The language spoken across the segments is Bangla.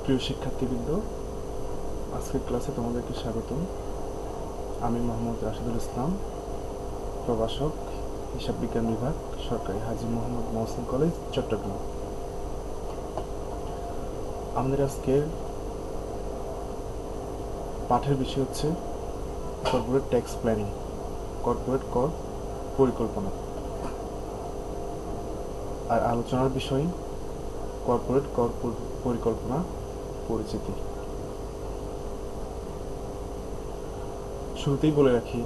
প্রিয় শিক্ষার্থীবৃন্দ, আজকের ক্লাসে তোমাদেরকে স্বাগতম। আমি মোহাম্মদ রাশিদুল ইসলাম, প্রভাষক, হিসাব বিজ্ঞান বিভাগ, সরকারি হাজী মোহাম্মদ মহসিন কলেজ, চট্টগ্রাম। আমাদের আজকের পাঠের বিষয় হচ্ছে কর্পোরেট ট্যাক্স প্ল্যানিং, কর্পোরেট কর পরিকল্পনা। আর আলোচনার বিষয় কর্পোরেট কর পরিকল্পনা পরিচিতি। শুরুতেই বলে রাখি,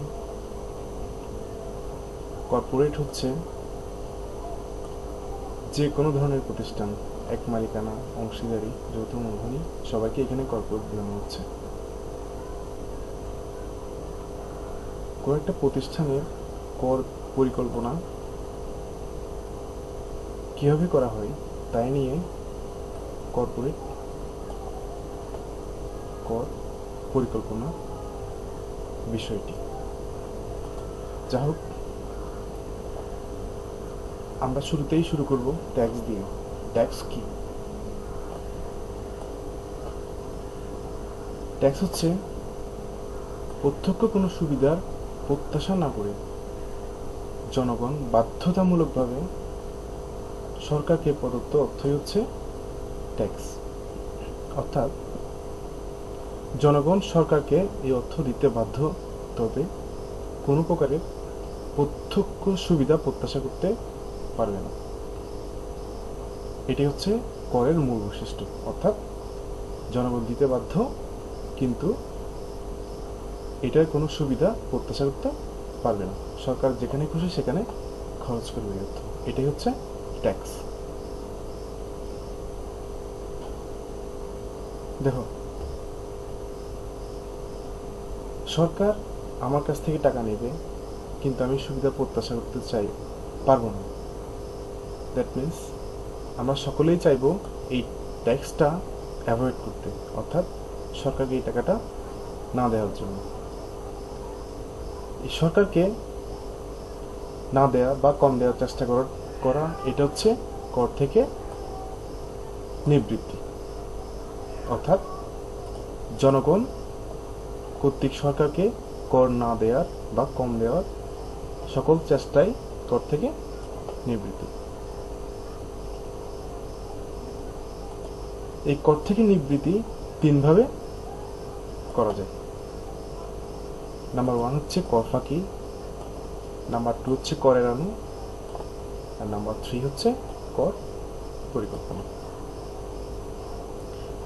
কর্পোরেট হচ্ছে যে কোনো ধরনের প্রতিষ্ঠান, এক মালিকানা, অংশীদারি, যৌথ মূলধনী, সবাইকে এখানে কর্পোরেট বোঝানো হচ্ছে। কোনো একটা প্রতিষ্ঠানের কর পরিকল্পনা কিভাবে করা হয় তাই নিয়ে কর্পোরেট কর পরিকল্পনা বিষয়টি। যা হোক, আমরা শুরুতেই শুরু করব ট্যাক্স দিয়ে। ট্যাক্স কি? ট্যাক্স হচ্ছে প্রত্যক্ষ কোনো সুবিধার প্রত্যাশা না করে জনগণ বাধ্যতামূলকভাবে সরকারকে প্রদত্ত অর্থই হচ্ছে ট্যাক্স। অর্থাৎ জনগণ সরকারকে এই অর্থ দিতে বাধ্য, তবে কোনো প্রকারের প্রত্যক্ষ সুবিধা প্রত্যাশা করতে পারবে না। এটি হচ্ছে করের মূল বৈশিষ্ট্য। অর্থাৎ জনগণ দিতে বাধ্য, কিন্তু এটার কোনো সুবিধা প্রত্যাশা করতে পারবে না। সরকার যেখানে খুশি সেখানে খরচ করবে এই অর্থ। এটাই হচ্ছে ট্যাক্স। দেখো, সরকার আমার কাছ থেকে টাকা নেবে, কিন্তু আমি সুবিধা প্রত্যাশা করতে পারবো না। দ্যাট মিনস আমরা সকলেই চাইবো এই ট্যাক্সটা অ্যাভয়েড করতে, অর্থাৎ সরকারকে এই টাকাটা না দেওয়ার জন্য। এই সরকারকে না দেয়া বা কম দেওয়ার চেষ্টা করা এটা হচ্ছে কর থেকে নিবৃত্তি। অর্থাৎ জনগণ কর্তৃক সরকারকে কর না দেওয়ার বা কম দেওয়ার সকল চেষ্টাই কর থেকে নিবৃত্তি। এই কর থেকে নিবৃত্তি তিনভাবে করা যায়। নাম্বার 1 হচ্ছে কর ফাঁকি, নাম্বার 2 হচ্ছে কর এড়ানো, আর নাম্বার 3 হচ্ছে কর পরিকল্পনা।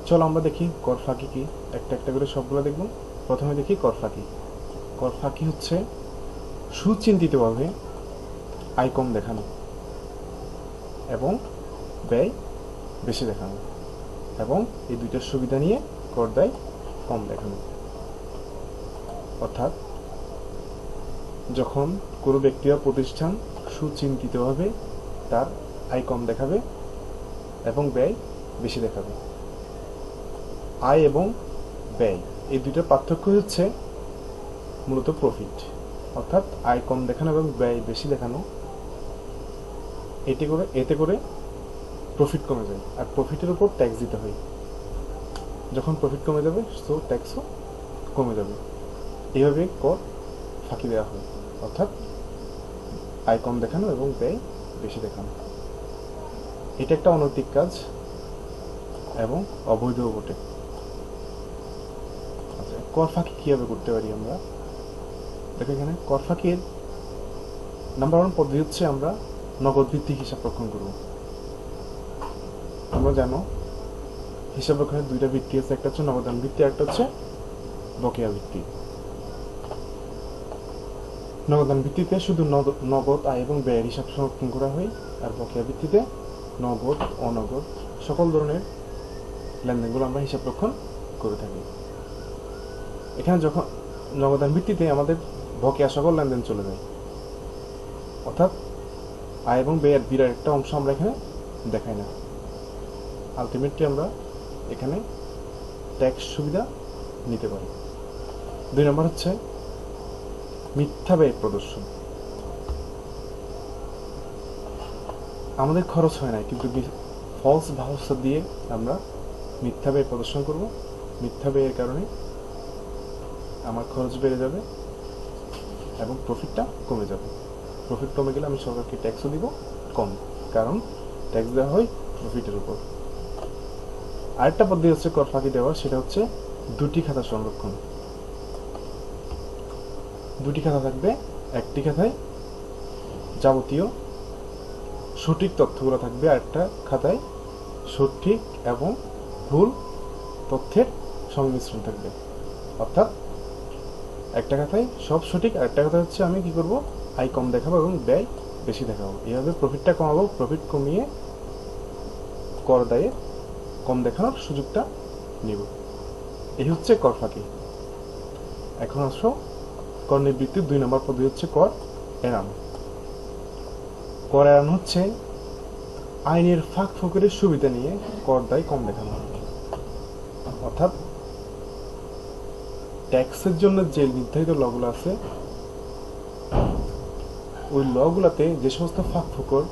চলো আমরা দেখি কর ফাঁকি কি। একটা একটা করে সবগুলো দেখব। প্রথমে দেখি কর ফাঁকি। কর ফাঁকি হচ্ছে সুচিন্তিতভাবে আয় কম দেখানো এবং ব্যয় বেশি দেখানো, এবং এই দুইটার সুবিধা নিয়ে কর দায় কম দেখানো। অর্থাৎ যখন কোনো ব্যক্তি বা প্রতিষ্ঠান সুচিন্তিতভাবে তার আয় কম দেখাবে এবং ব্যয় বেশি দেখাবে। আয় এবং ব্যয় এই দুইটার পার্থক্য হচ্ছে মূলত প্রফিট। অর্থাৎ আয় কম দেখানো এবং ব্যয় বেশি দেখানো, এতে করে প্রফিট কমে যায়, আর প্রফিটের উপর ট্যাক্স দিতে হয়। যখন প্রফিট কমে যাবে, সো ট্যাক্সও কমে যাবে। এইভাবে কর ফাঁকি দেওয়া হয়, অর্থাৎ আয় কম দেখানো এবং ব্যয় বেশি দেখানো। এটা একটা অনৈতিক কাজ এবং অবৈধও বটে। আচ্ছা, কর ফাঁকি কিভাবে করতে পারি আমরা? দেখো, এখানে কর ফাঁকির নাম্বার 1 পদ্ধতি হচ্ছে আমরা নগদ ভিত্তিক হিসাব রক্ষণ করব। আমরা জানো হিসাব রক্ষণের দুইটা ভিত্তি আছে, একটা হচ্ছে নগদান ভিত্তি, একটা হচ্ছে বকেয়া ভিত্তি। নগদান ভিত্তিতে শুধু নগদ আয় এবং ব্যয়ের হিসাব সংরক্ষণ করা হয়, আর বকেয়া ভিত্তিতে নগদ, অনগদ সকল ধরনের লেনদেনগুলো আমরা হিসাব রক্ষণ করে থাকি। এখানে যখন নগদান ভিত্তিতে আমাদের বকেয়া সকল লেনদেন চলে যায়, অর্থাৎ আয় এবং ব্যয়ের বিরাট একটা অংশ আমরা এখানে দেখাই না। আলটিমেটলি আমরা এখানে ট্যাক্স সুবিধা নিতে পারি। 2 নম্বর হচ্ছে মিথ্যা ব্যয় প্রদর্শন। আমাদের খরচ হয় না, কিন্তু ফলস ভাউচার দিয়ে আমরা মিথ্যা ব্যয় প্রদর্শন করব। মিথ্যা ব্যয়ের কারণে আমার খরচ বেড়ে যাবে এবং প্রফিটটা কমে যাবে। প্রফিট কমে গেলে আমি সরকারকে ট্যাক্সও দিব কম, কারণ ট্যাক্স দেওয়া হয় প্রফিটের উপর। আরেকটা পদ্ধতি হচ্ছে কর ফাঁকি দেওয়ার, সেটা হচ্ছে দুটি খাতা সংরক্ষণ। দুটি খাতা থাকবে, একটি খাতায় যাবতীয় সঠিক তথ্যগুলো থাকবে, আরেকটা খাতায় সঠিক এবং ভুল তথ্যের সংমিশ্রণ থাকবে। অর্থাৎ একটা খাতায় সব সঠিক, আরেকটা কথা হচ্ছে আমি কি করব, আয় কম দেখাবো এবং ব্যয় বেশি দেখাবো। এইভাবে প্রফিটটা কমাবো, প্রফিট কমিয়ে কর দায়ে কম দেখানোর সুযোগটা নিব। এই হচ্ছে কর ফাঁকি। এখন আসো কর নিবৃত্তির 2 নম্বর পদ্ধতি হচ্ছে কর এড়ানো। কর এড়ানো হচ্ছে আইনের ফাঁক ফোকরের সুবিধা নিয়ে কর দায় কম দেখানো। অর্থাৎ ট্যাক্সের জন্য যে নির্ধারিত লগুলো আছে, ওই লগুলাতে যে সমস্ত ফাঁক ফোকর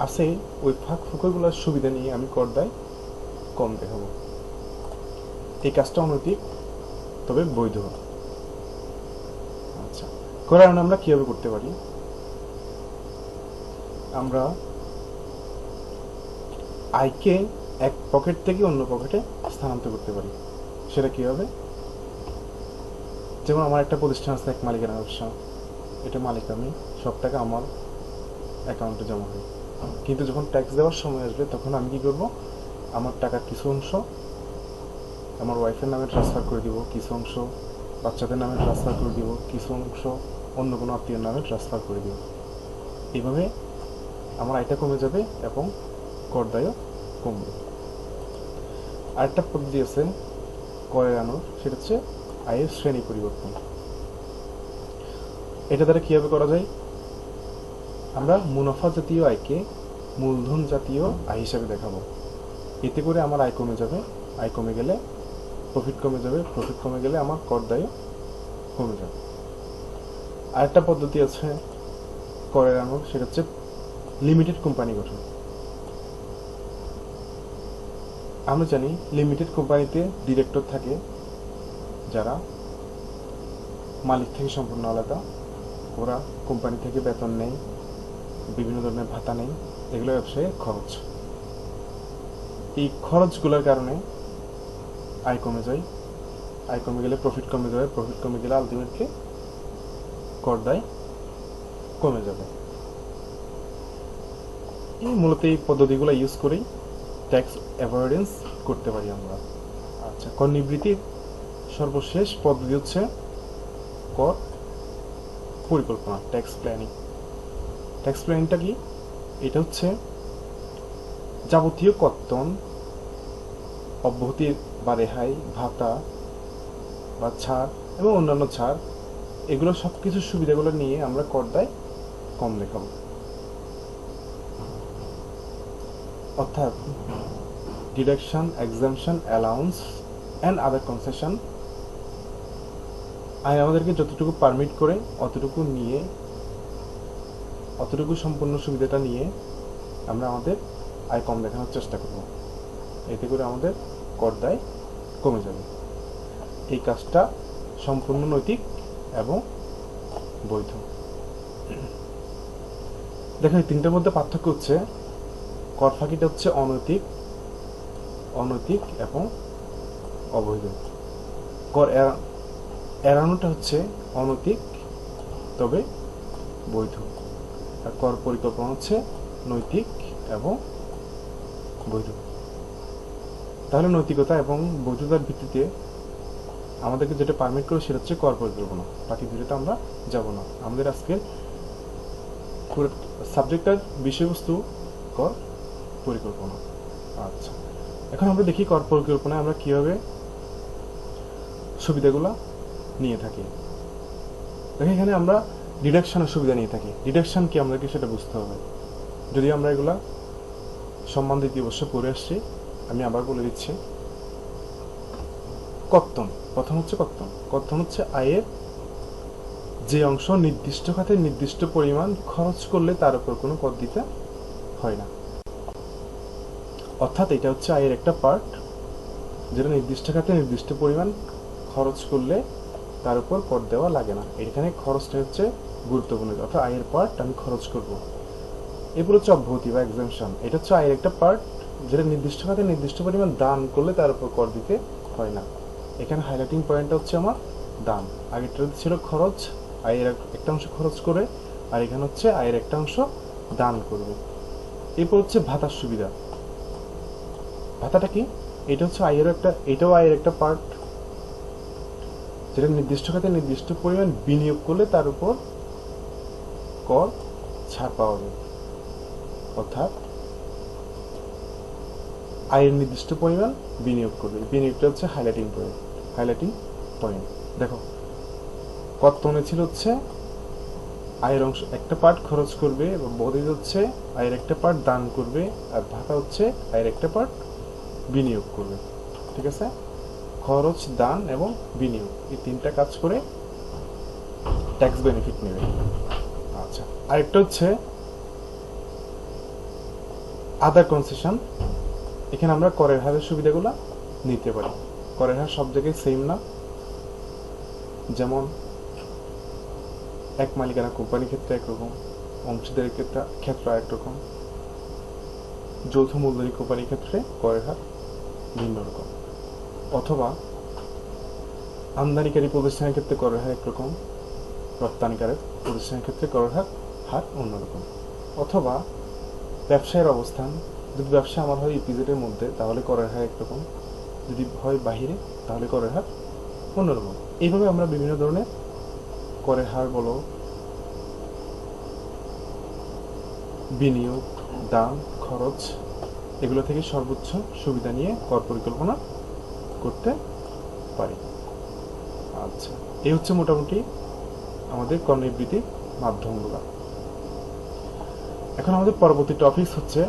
আছে, ওই ফাঁক ফোকরগুলোর সুবিধা নিয়ে আমি কর দায় কম দেখাবো। এই কাজটা অনৈতিক, তবে বৈধ। আচ্ছা, কর এড়ানো আমরা কিভাবে করতে পারি? আমরা আয়কে এক পকেট থেকে অন্য পকেটে স্থানান্তর করতে পারি। সেটা কিভাবে? যেমন আমার একটা প্রতিষ্ঠান আছে, এক মালিকানা ব্যবসা, এটা মালিক আমি, সব টাকা আমার অ্যাকাউন্টে জমা হয়। কিন্তু যখন ট্যাক্স দেওয়ার সময় আসবে, তখন আমি কি করব, আমার টাকার কিছু অংশ আমার ওয়াইফের নামে ট্রান্সফার করে দিব, কিছু অংশ বাচ্চাদের নামে ট্রান্সফার করে দিব, কিছু অংশ অন্য কোনো আত্মীয়ের নামে ট্রান্সফার করে দিব। এইভাবে আমার আয়টা কমে যাবে এবং কর দায়ও কমবে। আরেকটা পদ্ধতি আছে কর এড়ানোর, সেটা হচ্ছে আয়ের শ্রেণী পরিবর্তন। এটা দ্বারা কিভাবে করা যায়? আমরা মুনাফা জাতীয় আয়কে মূলধন জাতীয় আয় হিসাবে দেখাবো। এতে করে আমার আয় কমে যাবে, আয় কমে গেলে প্রফিট কমে যাবে, প্রফিট কমে গেলে আমার কর দায়ও কমে যাবে। আরেকটা পদ্ধতি আছে কর এড়ানোর, সেটা হচ্ছে লিমিটেড কোম্পানি গঠন। আমরা জানি লিমিটেড কোম্পানিতে ডিরেক্টর থাকে, যারা মালিক থেকে সম্পূর্ণ আলাদা। ওরা কোম্পানি থেকে বেতন নেয়, বিভিন্ন ধরনের ভাতা নেই, এগুলো ব্যবসায়ের খরচ। এই খরচগুলোর কারণে আয় কমে যায়, আয় কমে গেলে প্রফিট কমে যাবে, প্রফিট কমে গেলে আলটিমেটলি কর দায় কমে যাবে। মূলত এই পদ্ধতিগুলো ইউজ করেই ট্যাক্স অ্যাভয়েডেন্স করতে পারি আমরা। আচ্ছা, কর নিবৃত্তির সর্বশেষ পদ্ধতি হচ্ছে কর পরিকল্পনা, ট্যাক্স প্ল্যানিং। ট্যাক্স প্ল্যানিংটা কি? এটা হচ্ছে যাবতীয় কর্তন, অব্যাহতি বা রেহাই, ভাতা বা ছাড় এবং অন্যান্য ছাড়, এগুলো সব কিছু সুবিধাগুলো নিয়ে আমরা কর দায় কম দেখাবো। অর্থাৎ deduction, exemption, allowance and other concession, আইন আমাদেরকে যতটুকু পারমিট করে অতটুকু নিয়ে, অতটুকু সম্পূর্ণ সুবিধাটা নিয়ে আমরা আমাদের আয় কম দেখানোর চেষ্টা করব। এতে করে আমাদের কর দায় কমে যাবে। এই কাজটা সম্পূর্ণ নৈতিক এবং বৈধ। দেখো, এই তিনটার মধ্যে পার্থক্য হচ্ছে কর ফাঁকিটা হচ্ছে অনৈতিক, অনৈতিক এবং অবৈধ। কর এড়ানোটা হচ্ছে অনৈতিক তবে বৈধ, আর কর পরিকল্পনা হচ্ছে নৈতিক এবং বৈধ। তাহলে নৈতিকতা এবং বৈধতার ভিত্তিতে আমাদেরকে যেটা পারমিট করে সেটা হচ্ছে কর পরিকল্পনা। বাকি ভিডিওতে আমরা যাব না। আমাদের আজকের সাবজেক্টের বিষয়বস্তু কর পরিকল্পনা। আচ্ছা, এখন আমরা দেখি কর পরিকল্পনায় আমরা কিভাবে সুবিধাগুলো নিয়ে থাকি। দেখো, এখানে আমরা ডিডাকশনের সুবিধা নিয়ে থাকি। ডিডাকশন কি আমাদেরকে সেটা বুঝতে হবে। যদি আমরা এগুলা সম্মান দ্বিতীয় বর্ষে পড়ে আসছি, আমি আবার বলে দিচ্ছি। কর্তন, প্রথম হচ্ছে কর্তন। কর্তন হচ্ছে আয়ের যে অংশ নির্দিষ্ট খাতে নির্দিষ্ট পরিমাণ খরচ করলে তার উপর কোনো কর দিতে হয় না। অর্থাৎ এটা হচ্ছে আয়ের একটা পার্ট, যেটা নির্দিষ্ট খাতে নির্দিষ্ট পরিমাণ খরচ করলে তার উপর কর দেওয়া লাগে না। এখানে খরচটা হচ্ছে গুরুত্বপূর্ণ, অর্থাৎ আয়ের পার্ট আমি খরচ করব। এরপর হচ্ছে অব্যাহতি বা এক্সাম্পশন। এটা হচ্ছে আয়ের একটা পার্ট, যেটা নির্দিষ্ট খাতে নির্দিষ্ট পরিমাণ দান করলে তার উপর কর দিতে হয় না। এখানে হাইলাইটিং পয়েন্টটা হচ্ছে আমার দান। আগেরটা ছিল খরচ, আয়ের একটা অংশ খরচ করে, আর এখানে হচ্ছে আয়ের একটা অংশ দান করবে। এরপর হচ্ছে ভাতার সুবিধা। ভাতাটা কি? এটা হচ্ছে আয়ের একটা, এটাও আয়ের একটা পার্ট, যেটা নির্দিষ্ট খাতে নির্দিষ্ট পরিমাণ বিনিয়োগ করলে তার উপর কর ছাড় পাওয়া যায়। অর্থাৎ আয়ের নির্দিষ্ট পরিমাণ বিনিয়োগ করবে, বিনিয়োগটা হচ্ছে হাইলাইটিং পয়েন্ট। হাইলাইটিং পয়েন্ট দেখো, কর্তনে ছিল হচ্ছে আয়ের অংশ একটা পার্ট খরচ করবে, এবং বদিত হচ্ছে আয়ের একটা পার্ট দান করবে, আর ভাতা হচ্ছে আয়ের একটা পার্ট বিনিয়োগ করবে। ঠিক আছে, খরচ, দান এবং বিনিয়োগ, এই তিনটা কাজ করে ট্যাক্স বেনিফিট নেবে। আচ্ছা, আরেকটা হচ্ছে আদার কনসেশন। এখানে আমরা করের হারের সুবিধাগুলো নিতে পারি। করের হার সব জায়গায় সেম না, যেমন এক মালিকানা কোম্পানির ক্ষেত্রে একরকম, অংশীদারের ক্ষেত্রে আরেক রকম, যৌথ মূলধনী কোম্পানির ক্ষেত্রে করের হার ভিন্ন রকম। অথবা আমদানিকারী প্রতিষ্ঠানের ক্ষেত্রে করের হার একরকম, রপ্তানিকারক প্রতিষ্ঠানের ক্ষেত্রে করের হার অন্যরকম। অথবা ব্যবসায়ের অবস্থান, যদি ব্যবসা আমার হয় ইপিজেডের মধ্যে তাহলে করের হার একরকম, যদি হয় বাহিরে তাহলে করের হার অন্যরকম। এইভাবে আমরা বিভিন্ন ধরনের করের হার বলো, বিনিয়োগ, দান, খরচ, এগুলো থেকে সর্বোচ্চ সুবিধা নিয়ে কর পরিকল্পনা করতে পারি। আচ্ছা, এই হচ্ছে মোটামুটি আমাদের কর নিবৃত্তির মাধ্যমগুলো। এখন আমাদের পরবর্তী টপিক হচ্ছে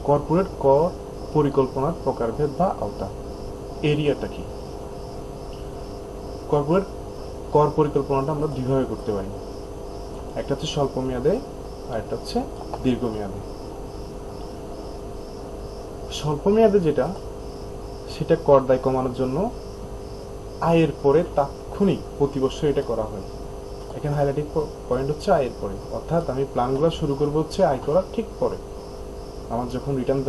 কর্পোরেট কর পরিকল্পনার প্রকারভেদ বা আওতা। এরিয়াটা কি? কর্পোরেট কর পরিকল্পনাটা আমরা দুইভাবে করতে পারি, একটা হচ্ছে স্বল্প মেয়াদে আর একটা হচ্ছে দীর্ঘমেয়াদে। স্বল্প মেয়াদে যেটা, সেটা কর দায় কমানোর জন্য আয়ের পরে তাৎক্ষণিক প্রতি বছর এটা করা হয়। এখানে হাইলাইটিং পয়েন্ট হচ্ছে আয়ের পরে, অর্থাৎ আমি প্ল্যানগুলো শুরু করবো হচ্ছে আয় করার ঠিক পরে। আমার যখন রিটার্ন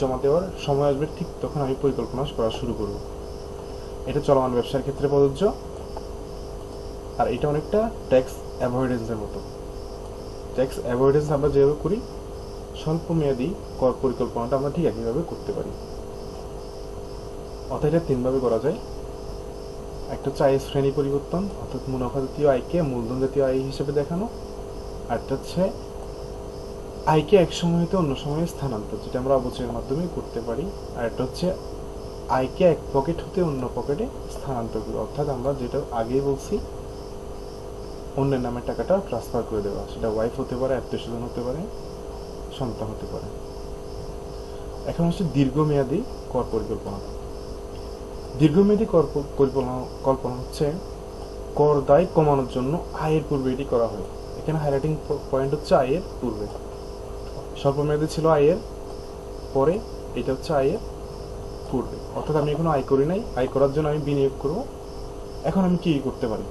জমা দেওয়ার সময় আসবে ঠিক তখন আমি পরিকল্পনা করা শুরু করব। এটা চলমান ব্যবসার ক্ষেত্রে প্রযোজ্য, আর এটা অনেকটা ট্যাক্স অ্যাভয়েডেন্সের মতো। ট্যাক্স অ্যাভয়েডেন্স আমরা যেভাবে করি, স্বল্প মেয়াদী কর পরিকল্পনাটা আমরা ঠিক একইভাবে করতে পারি। অর্থাৎ এটা তিনভাবে করা যায়। একটা হচ্ছে আয়ের শ্রেণী পরিবর্তন, অর্থাৎ মুনাফা জাতীয় আয়কে মূলধন জাতীয় আয় হিসেবে দেখানো। আরেকটা হচ্ছে আয়কে এক সময় হতে অন্য সময়ে স্থানান্তর, যেটা আমরা অবচয়ের মাধ্যমে করতে পারি। আর একটা হচ্ছে আয়কে এক পকেট হতে অন্য পকেটে স্থানান্তর করা, অর্থাৎ আমরা যেটা আগেই বলছি অন্যের নামে টাকাটা ট্রান্সফার করে দেওয়া, সেটা ওয়াইফ হতে পারে, আত্মীয় স্বজন হতে পারে, সন্তান হতে পারে। এখন হচ্ছে দীর্ঘমেয়াদী কর পরিকল্পনা। দীর্ঘমেয়াদী কর পরিকল্পনা হচ্ছে কর দায় কমানোর জন্য আয়ের পূর্বে এটি করা হয়। এখানে হাইলাইটিং পয়েন্ট হচ্ছে আয়ের পূর্বে। স্বল্প মেয়াদী ছিল আয়ের পরে, এটা হচ্ছে আয়ের পূর্বে। অর্থাৎ আমি এখনো আয় করি নাই, আয় করার জন্য আমি বিনিয়োগ করব। এখন আমি কি করতে পারি?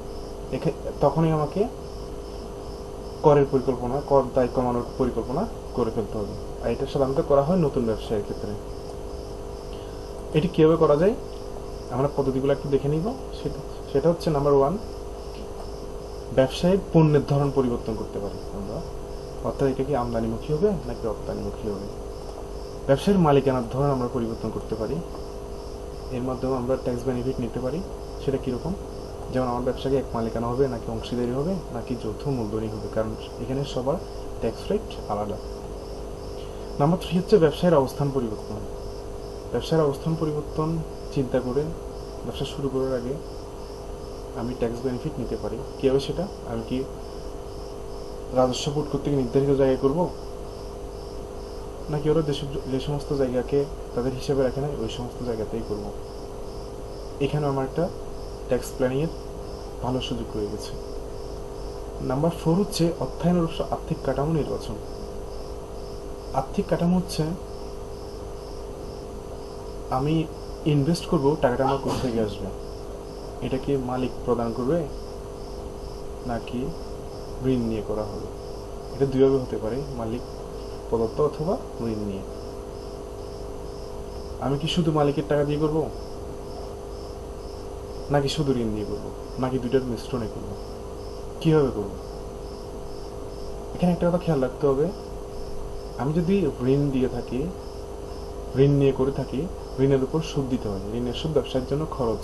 তখনই আমাকে করের পরিকল্পনা, কর দায় কমানোর পরিকল্পনা করে ফেলতে হবে। আর এটা সাধারণত করা হয় নতুন ব্যবসায়ের ক্ষেত্রে। এটি কিভাবে করা যায় আমরা পদ্ধতিগুলো একটু দেখে নিব। সেটা হচ্ছে নাম্বার 1, ব্যবসায়িক পণ্যের ধরন পরিবর্তন করতে পারি আমরা। অর্থাৎ এটা কি আমদানিমুখী হবে নাকি রপ্তানিমুখী হবে। ব্যবসায়ের মালিকানার ধরন আমরা পরিবর্তন করতে পারি, এর মাধ্যমে আমরা ট্যাক্স বেনিফিট নিতে পারি। সেটা কীরকম? যেমন আমার ব্যবসাকে এক মালিকানা হবে নাকি অংশীদারি হবে নাকি যৌথ মূলধনী হবে, কারণ এখানে সবার ট্যাক্স রেট আলাদা। নাম্বার 3 হচ্ছে ব্যবসায়ের অবস্থান পরিবর্তন। ব্যবসায়ের অবস্থান পরিবর্তন চিন্তা করে ব্যবসা শুরু করার আগে আমি ট্যাক্স বেনিফিট নিতে পারি। কীভাবে সেটা? আমি কি রাজস্ব বোর্ড কর্তৃক নির্ধারিত জায়গায় করব, নাকি ওরা যে সমস্ত জায়গাকে তাদের হিসেবে রাখে না ওই সমস্ত জায়গাতেই করব। এখানে আমার একটা ট্যাক্স প্ল্যানিংয়ের ভালো সুযোগ রয়ে গেছে। নাম্বার 4 হচ্ছে অর্থায়নের আর্থিক কাঠামো নির্বাচন। আর্থিক কাঠামো হচ্ছে আমি ইনভেস্ট করব, টাকাটা আমার কোথা থেকে আসবে? এটা কি মালিক প্রদান করবে নাকি ঋণ নিয়ে করা হবে? এটা দুইভাবে হতে পারে, মালিক প্রদত্ত অথবা ঋণ নিয়ে। আমি কি শুধু মালিকের টাকা দিয়ে করব, নাকি শুধু ঋণ দিয়ে করব, নাকি দুইটার মিশ্রণে করব? কিভাবে করব? এখানে একটা কথা খেয়াল রাখতে হবে, আমি যদি ঋণ দিয়ে থাকি, ঋণ নিয়ে করে থাকি, ঋণের উপর সুদ দিতে হয়। ঋণের সুদ ব্যবসার জন্য খরচ।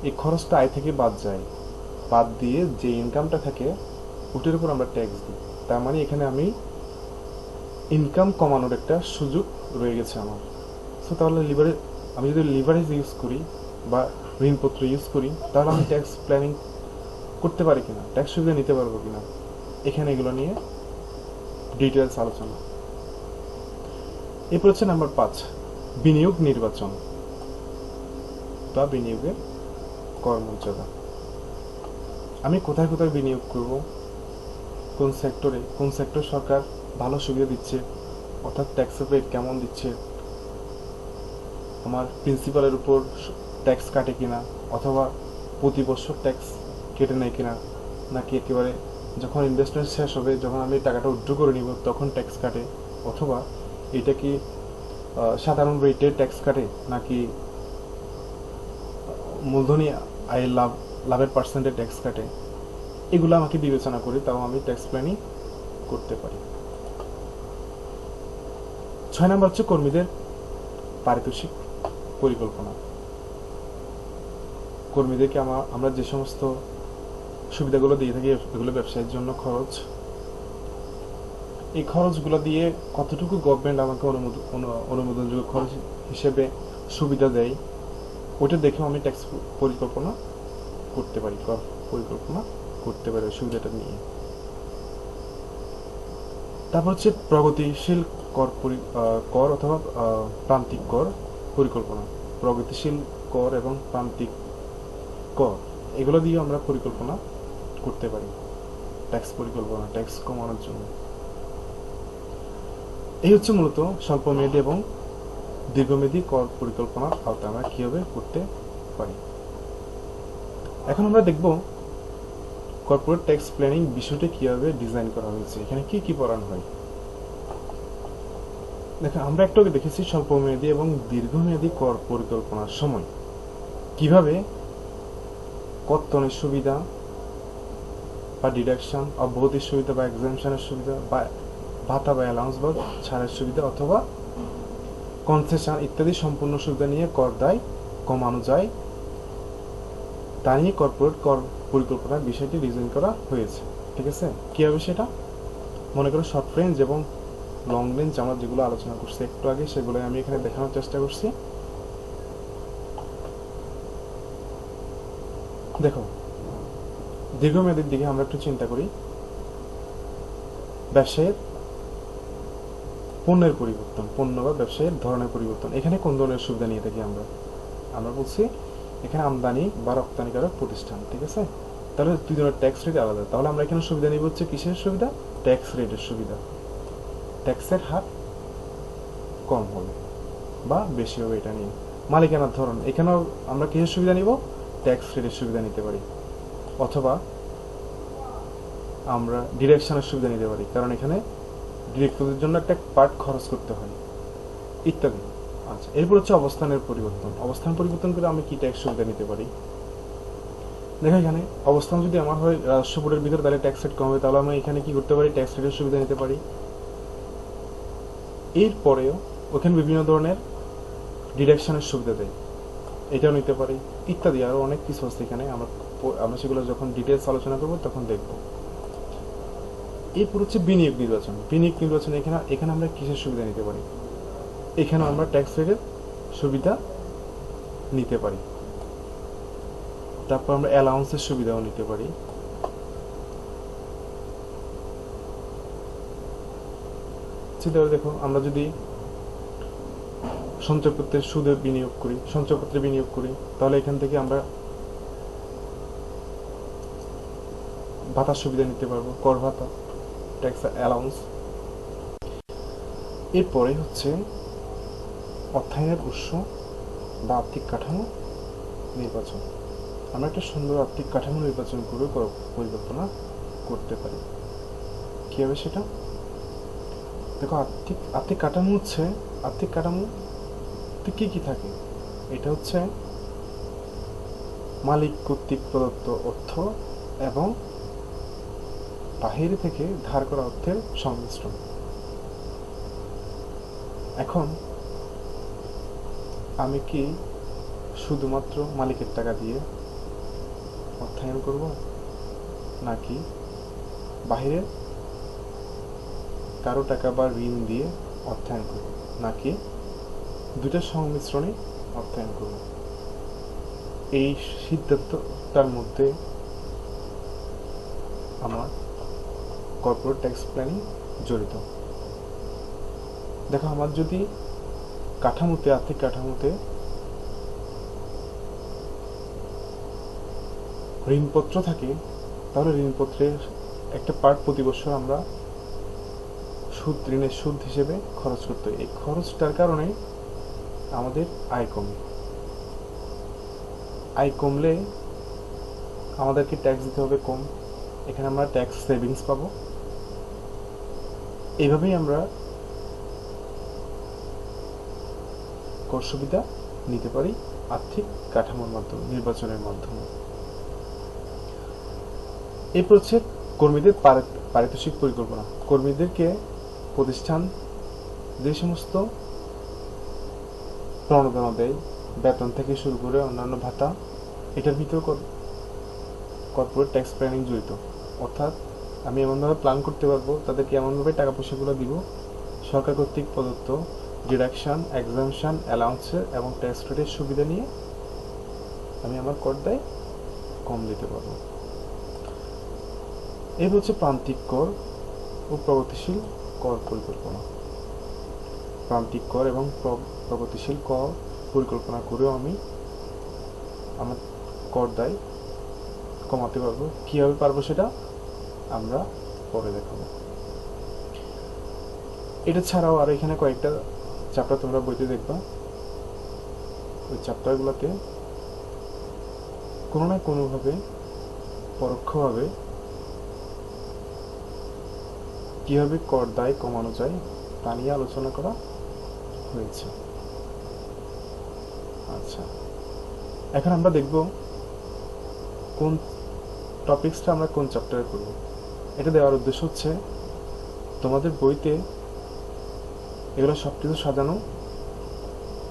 এই খরচটা আয় থেকে বাদ যায়, বাদ দিয়ে যে ইনকামটা থাকে ওটার উপর আমরা ট্যাক্স দিই। তার মানে এখানে আমি ইনকাম কমানোর একটা সুযোগ রয়ে গেছে আমার। সো তাহলে আমি যদি লিভারেজ ইউজ করি বা ঋণপত্র ইউজ করি, তাহলে আমি ট্যাক্স প্ল্যানিং করতে পারি কিনা, ট্যাক্স সুবিধা নিতে পারবো কিনা, এখানে এগুলো নিয়ে ডিটেলস আলোচনা। এরপর হচ্ছে নাম্বার 5, বিনিয়োগ নির্বাচন বা বিনিয়োগের কর্মমর্যাদা। আমি কোথায় কোথায় বিনিয়োগ করব, কোন সেক্টরে, কোন সেক্টর সরকার ভালো সুবিধা দিচ্ছে, অর্থাৎ ট্যাক্সের রেট কেমন দিচ্ছে, আমার প্রিন্সিপালের উপর ট্যাক্স কাটে কিনা, অথবা প্রতি বছর ট্যাক্স কেটে নেয় কিনা, নাকি একেবারে যখন ইনভেস্টমেন্ট শেষ হবে, যখন আমি টাকাটা উইথড্র করে নিব তখন ট্যাক্স কাটে, অথবা এটা কি সাধারণ রেটে ট্যাক্স কাটে, নাকি মূলধনী আয়ের লাভের পার্সেন্টে ট্যাক্স কাটে। এগুলো আমাকে বিবেচনা করে তাও আমি ট্যাক্স প্ল্যানিং করতে পারি। 6 নম্বর হচ্ছে কর্মীদের পারিতোষিক পরিকল্পনা। কর্মীদেরকে আমরা যে সমস্ত সুবিধাগুলো দিয়ে থাকি এগুলো ব্যবসায়ের জন্য খরচ। এই খরচগুলো দিয়ে কতটুকু গভর্নমেন্ট আমাকে অনুমোদনযোগ্য খরচ হিসেবে সুবিধা দেয়, ওইটা দেখেও আমি ট্যাক্স পরিকল্পনা করতে পারি, কর পরিকল্পনা করতে পারি সুবিধাটা নিয়ে। তারপর হচ্ছে প্রগতিশীল কর অথবা প্রান্তিক কর পরিকল্পনা। প্রগতিশীল কর এবং প্রান্তিক কর এগুলো দিয়ে আমরা পরিকল্পনা করতে পারি, ট্যাক্স পরিকল্পনা, ট্যাক্স কমানোর জন্য। এই হচ্ছে মূলত স্বল্পমেয়াদী এবং দীর্ঘমেয়াদী কর পরিকল্পনার আওতায় আমরা কিভাবে করতে পারি। এখন আমরা দেখব কর্পোরেট ট্যাক্স প্ল্যানিং বিষয়টি কিভাবে ডিজাইন করা হয়েছে, এখানে কি কি পড়ানো হয়। দেখেন, আমরা একটু আগে দেখেছি স্বল্পমেয়াদী এবং দীর্ঘমেয়াদী কর পরিকল্পনার সময় কিভাবে কর্তনের সুবিধা বা ডিডাকশন, অব্যাহতির সুবিধা বা এক্সামশনের সুবিধা, বা ভাতা বা অ্যালাউন্স বা ছাড়ের সুবিধা অথবা কনসেশন ইত্যাদি সম্পূর্ণ সুবিধা নিয়ে কর দায় কমানো যায়, তা নিয়ে কর্পোরেট কর পরিকল্পনার বিষয়টি ডিজাইন করা হয়েছে। ঠিক আছে, কিভাবে সেটা মনে করো শর্ট রেঞ্জ এবং লং রেঞ্জ আমরা যেগুলো আলোচনা করছি একটু আগে, সেগুলো আমি এখানে দেখানোর চেষ্টা করছি। দেখো, দীর্ঘমেয়াদের দিকে আমরা একটু চিন্তা করি। ব্যবসায়ের পণ্যের পরিবর্তন, পণ্য বা ব্যবসায়ের ধরনের পরিবর্তন, এখানে কোন ধরনের সুবিধা নিয়ে থাকি আমরা বলছি এখানে আমদানি বা রপ্তানিকারক প্রতিষ্ঠান। ঠিক আছে, তাহলে দুই ধরনের ট্যাক্স রেট আলাদা। তাহলে আমরা এখানে সুবিধা নিব হচ্ছে কিসের সুবিধা? ট্যাক্স রেটের সুবিধা। ট্যাক্সের হার কম হবে বা বেশি হবে, এটা নিয়ে। মালিকানার ধরন, এখানেও আমরা কিসের সুবিধা নিব? ট্যাক্স রেটের সুবিধা নিতে পারি, অথবা আমরা ডিরেকশনের সুবিধা নিতে পারি, কারণ এখানে ডিরেক্টরদের জন্য একটা পার্ট খরচ করতে হয়, ইত্যাদি। আচ্ছা, এরপর হচ্ছে অবস্থানের পরিবর্তন। অবস্থান পরিবর্তন করে আমি কি ট্যাক্স সুবিধা নিতে পারি? দেখো, এখানে অবস্থান যদি আমার হয় রাজস্ব বোর্ডের ভিতরে, তাহলে ট্যাক্স রেট কম হবে, তাহলে আমি এখানে কি করতে পারি? ট্যাক্স রেটের সুবিধা নিতে পারি। এরপরেও ওখানে বিভিন্ন ধরনের ডিডাকশনের সুবিধা দেয়, এটাও নিতে পারি, ইত্যাদি। আরো অনেক কিছু আছে এখানে, আমরা সেগুলো যখন ডিটেলস আলোচনা করবো তখন দেখবো। এরপর হচ্ছে বিনিয়োগ নির্বাচন। বিনিয়োগ নির্বাচন এখানে আমরা কিসের সুবিধা নিতে পারি? এখানে আমরা ট্যাক্স রেটের সুবিধা নিতে পারি। তারপর আমরা অ্যালাউন্সের সুবিধাও নিতে পারি। দেখো, আমরা যদি সঞ্চয়পত্রে সুদে বিনিয়োগ করি, সঞ্চয়পত্রে বিনিয়োগ করি, তাহলে এখান থেকে আমরা ভাতার সুবিধা নিতে পারবো, কর ভাতা, ট্যাক্স অ্যালাউন্স। এরপরে হচ্ছে অর্থায়নের উৎস বা আর্থিক কাঠামো নির্বাচন। আমরা একটা সুন্দর আর্থিক কাঠামো নির্বাচন করে পরিকল্পনা করতে পারি। কীভাবে সেটা? দেখো, আর্থিক কাঠামো হচ্ছে, আর্থিক কাঠামোতে কী কী থাকে? এটা হচ্ছে মালিক কর্তৃক প্রদত্ত অর্থ এবং বাহির থেকে ধার করা অর্থের সংমিশ্রণ। এখন আমি কি শুধুমাত্র মালিকের টাকা দিয়ে অর্থায়ন করব, নাকি বাহিরের কারো টাকা বা ঋণ দিয়ে অর্থায়ন করব, নাকি দুইটার সংমিশ্রণে অর্থায়ন করব? এই সিদ্ধান্তটার মধ্যে আমার কর্পোরেট ট্যাক্স প্ল্যানিং জড়িত। দেখো, আমার যদি আর্থিক কাঠামোতে ঋণপত্র থাকে, তাহলে ঋণপত্রের একটা পার্ট প্রতি বছর আমরা ঋণের সুদ হিসেবে খরচ করতে হয়। এই খরচটার কারণে আমাদের আয় কমে। আয় কমলে আমাদেরকে ট্যাক্স দিতে হবে কম, এখানে আমরা ট্যাক্স সেভিংস পাবো। এইভাবেই আমরা কর সুবিধা নিতে পারি আর্থিক কাঠামোর মাধ্যমে, নির্বাচনের মাধ্যমে। এরপর হচ্ছে কর্মীদের পারিতোষিক পরিকল্পনা। কর্মীদেরকে প্রতিষ্ঠান যে সমস্ত প্রণোদনা দেয়, বেতন থেকে শুরু করে অন্যান্য ভাতা, এটার ভিতর কর্পোরেট ট্যাক্স প্ল্যানিং জড়িত। অর্থাৎ আমি এমনভাবে প্ল্যান করতে পারবো তাদেরকে এমনভাবে টাকা পয়সাগুলো দিব, সরকার কর্তৃক প্রদত্ত ডিডাকশন, এক্সামশন, অ্যালাউন্সের এবং ট্যাক্স রেটের সুবিধা নিয়ে আমি আমার কর দায় কম দিতে পারবো। এই হচ্ছে প্রান্তিক কর ও প্রগতিশীল কর পরিকল্পনা। প্রান্তিক কর এবং প্রগতিশীল কর পরিকল্পনা করেও আমি আমার কর দায় কমাতে পারবো। কীভাবে পারবো সেটা আমরা পরে দেখাবো। এটা ছাড়াও আর এখানে কয়েকটা চ্যাপ্টার তোমরা বইতে দেখবা। ওই চ্যাপ্টারগুলোতে কোনো না কোনোভাবে পরোক্ষভাবে কিভাবে কর দায় কমানো যায় তা নিয়ে আলোচনা করা হয়েছে। আচ্ছা, এখন আমরা দেখব কোন টপিকসটা আমরা কোন চ্যাপ্টারে করব। এটা দেওয়ার উদ্দেশ্য হচ্ছে তোমাদের বইতে এগুলো সব কিছু সাজানো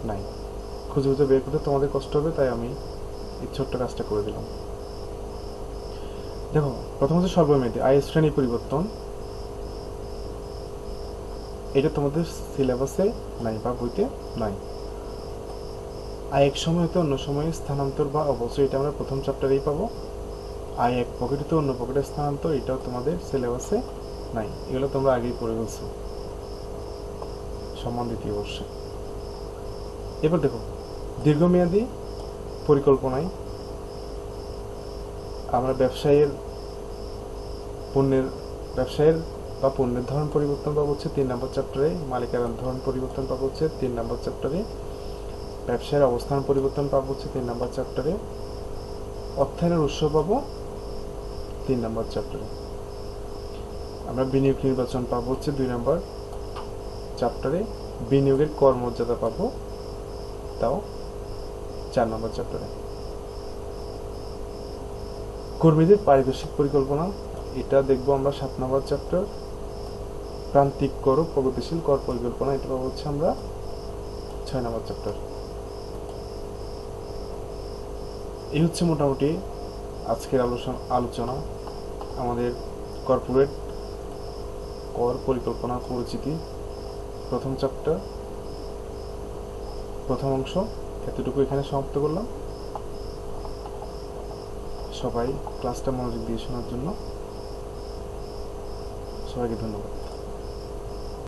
নাই, খুঁজে খুঁজে বের করতে তোমাদের কষ্ট হবে, তাই আমি এই ছোট্ট কাজটা করে দিলাম। দেখো, প্রথম হচ্ছে স্বল্পমেয়াদী আয় শ্রেণী পরিবর্তন। এটা তোমাদের সিলেবাসে নাই বা বইতে নাই। আয় এক সময় হতে অন্য সময়ে স্থানান্তর বা অবশ্যই, এটা আমরা প্রথম চ্যাপ্টারেই পাবো। আয় এক পকেট হতে অন্য পকেটে স্থানান্তর, এটাও তোমাদের সিলেবাসে নাই। এগুলো তোমরা আগেই পড়ে ফেলছো সম্মান দ্বিতীয় বর্ষে। এবার দেখো, দীর্ঘমেয়াদী পরিকল্পনায় আমরা ব্যবসায়ের বা পণ্যের ধরন পরিবর্তন পাবো হচ্ছে 3 নম্বর চ্যাপ্টারে। মালিকানার ধরন পরিবর্তন পাবো হচ্ছে 3 নম্বর চ্যাপ্টারে। ব্যবসায়ের অবস্থান পরিবর্তন পাবো হচ্ছে 3 নম্বর চ্যাপ্টারে। অর্থায়নের উৎস পাবো 3 নম্বর চ্যাপ্টারে। আমরা বিনিয়োগ নির্বাচন পাবো হচ্ছে 2 নম্বর চ্যাপ্টারে। বিনিয়োগের কর মর্যাদা পাবো তাও 4 নম্বর চ্যাপ্টারে। কর্মীদের পারিতোষিক পরিকল্পনা, এটা দেখবো আমরা 7 নম্বর চ্যাপ্টার। প্রান্তিক কর ও প্রগতিশীল কর পরিকল্পনা, এটা পাবো হচ্ছে আমরা 6 নম্বর চ্যাপ্টার। এই হচ্ছে মোটামুটি আজকের আলোচনা। আমাদের কর্পোরেট কর পরিকল্পনা পরিচিতি প্রথম চ্যাপ্টার, প্রথম অংশ এতটুকু এখানে সমাপ্ত করলাম। সবাই ক্লাসটা মনোযোগ দিয়ে শোনার জন্য সবাইকে ধন্যবাদ।